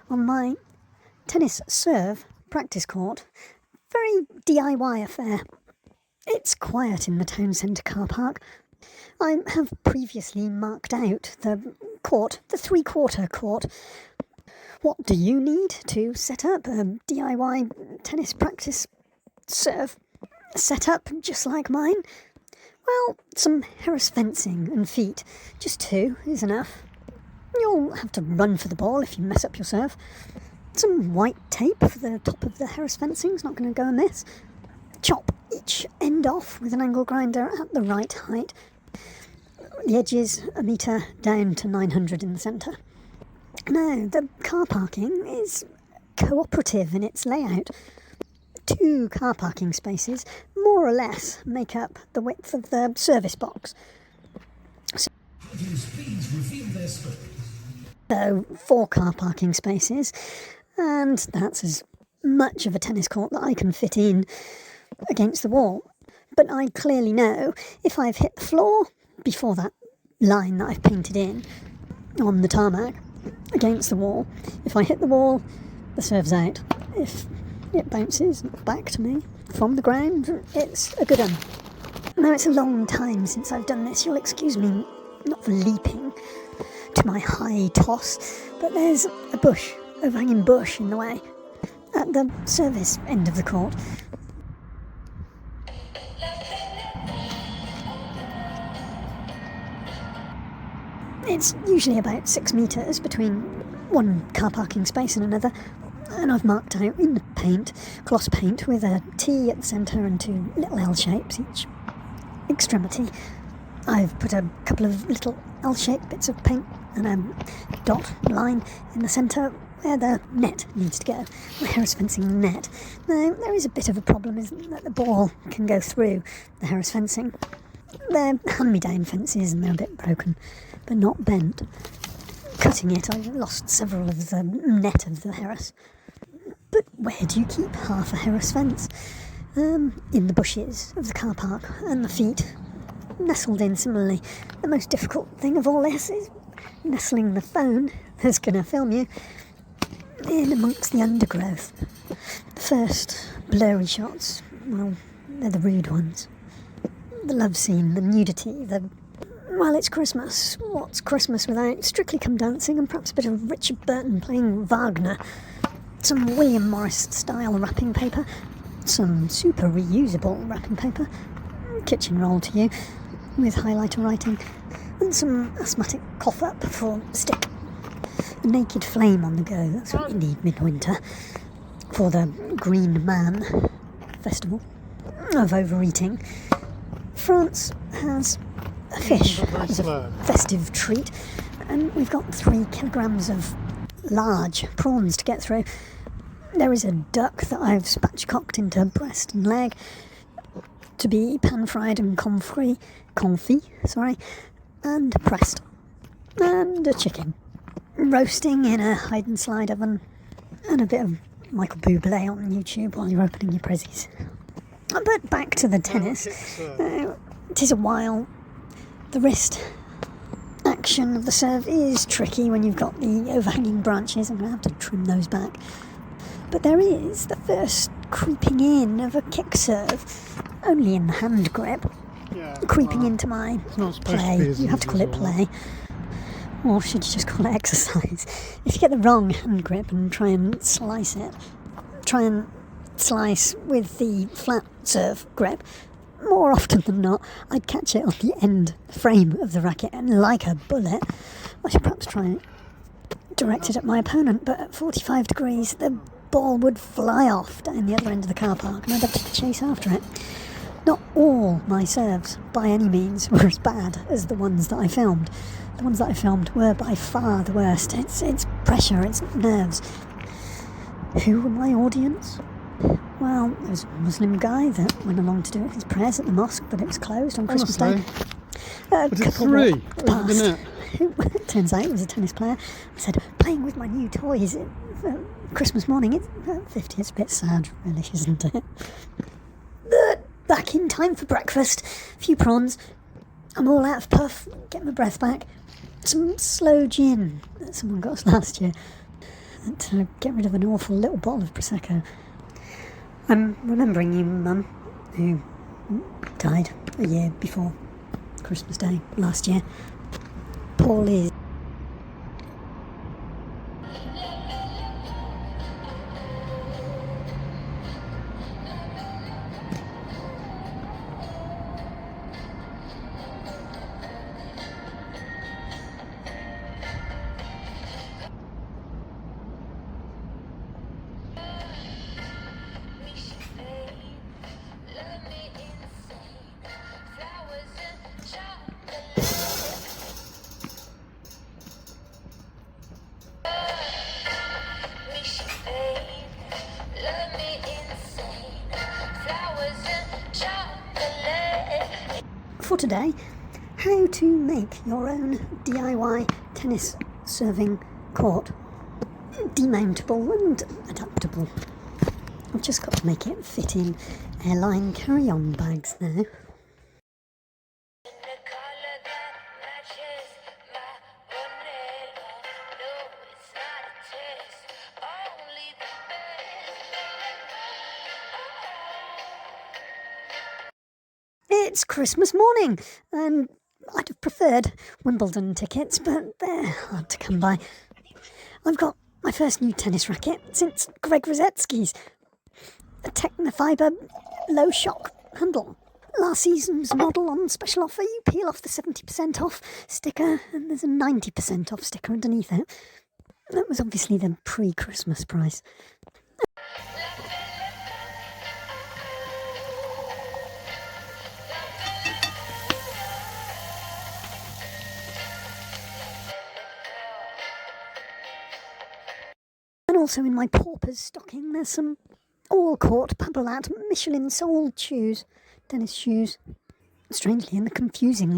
on my tennis serve practice court. Very DIY affair. It's quiet in the town centre car park. I have previously marked out the court, the 3/4 court. What do you need to set up a DIY tennis practice serve setup just like mine? Well, some heras fencing and feet. Just 2 is enough. You'll have to run for the ball if you mess up your serve. Some white tape for the top of the heras fencing is not going to go amiss. Chop each end off with an angle grinder at the right height. The edges a metre down to 900 in the centre. Now, the car parking is cooperative in its layout. 2 car parking spaces, more or less, make up the width of the service box. So 4 car parking spaces, and that's as much of a tennis court that I can fit in against the wall. But I clearly know if I've hit the floor before that line that I've painted in on the tarmac against the wall, if I hit the wall, the serve's out. If it bounces back to me from the ground, it's a good one. Now, it's a long time since I've done this. You'll excuse me not for leaping to my high toss, but there's a bush, overhanging bush in the way at the service end of the court. It's usually about 6 metres between one car parking space and another, and I've marked out in the paint, gloss paint, with a T at the centre and 2 little L shapes each extremity. I've put a couple of little L-shaped bits of paint and a dot line in the centre where the net needs to go, the heras fencing net. Now, there is a bit of a problem, isn't it, that the ball can go through the heras fencing. They're hand-me-down fences and they're a bit broken, but not bent. Cutting it, I lost several of the net of the heras. But where do you keep half a heras fence? In the bushes of the car park, and the feet nestled in similarly. The most difficult thing of all this is nestling the phone that's going to film you in amongst the undergrowth. The first blurry shots, well, they're the rude ones. The love scene, the nudity, well, it's Christmas. What's Christmas without Strictly Come Dancing and perhaps a bit of Richard Burton playing Wagner? Some William Morris style wrapping paper, some super reusable wrapping paper, kitchen roll to you, with highlighter writing, and some asthmatic cough up for stick. A naked flame on the go, that's what you need midwinter, for the Green Man Festival of overeating. France has a fish as a festive treat, and we've got 3 kilograms of large prawns to get through. There is a duck that I've spatchcocked into breast and leg to be pan-fried and confit, and pressed. And a chicken roasting in a hide-and-slide oven, and a bit of Michael Bublé on YouTube while you're opening your prezzies. But back to the tennis. It is a while. The wrist action of the serve is tricky when you've got the overhanging branches. I'm going to have to trim those back. But there is the first creeping in of a kick serve, only in the hand grip, creeping into my play. You have to call it play. Or should you just call it exercise? If you get the wrong hand grip and try and slice it, try and slice with the flat serve grip, more often than not, I'd catch it on the end frame of the racket, and like a bullet, I should perhaps try and direct it at my opponent, but at 45 degrees, the ball would fly off down the other end of the car park, and I'd have to chase after it. Not all my serves, by any means, were as bad as the ones that I filmed. The ones that I filmed were by far the worst. It's pressure, it's nerves. Who were my audience? Well, there was a Muslim guy that went along to do his prayers at the mosque, but it was closed on Christmas Day. Was it 3? Past. It turns out he was a tennis player. I said, playing with my new toys Christmas morning. It's 50. It's a bit sad, really, isn't it? But back in time for breakfast. A few prawns. I'm all out of puff. Get my breath back. Some slow gin that someone got us last year. to get rid of an awful little bottle of Prosecco. I'm remembering you, Mum, who died a year before Christmas Day last year. Paul is... For today, how to make your own DIY tennis serving court. Demountable and adaptable. I've just got to make it fit in airline carry-on bags now. It's Christmas morning, and I'd have preferred Wimbledon tickets, but they're hard to come by. I've got my first new tennis racket since Greg Rosetsky's. A Technofiber low shock handle. Last season's model on special offer. You peel off the 70% off sticker, and there's a 90% off sticker underneath it. That was obviously the pre-Christmas price. And also in my paupers stocking, there's some all-court Pabelat Michelin soled shoes, tennis shoes. Strangely and confusingly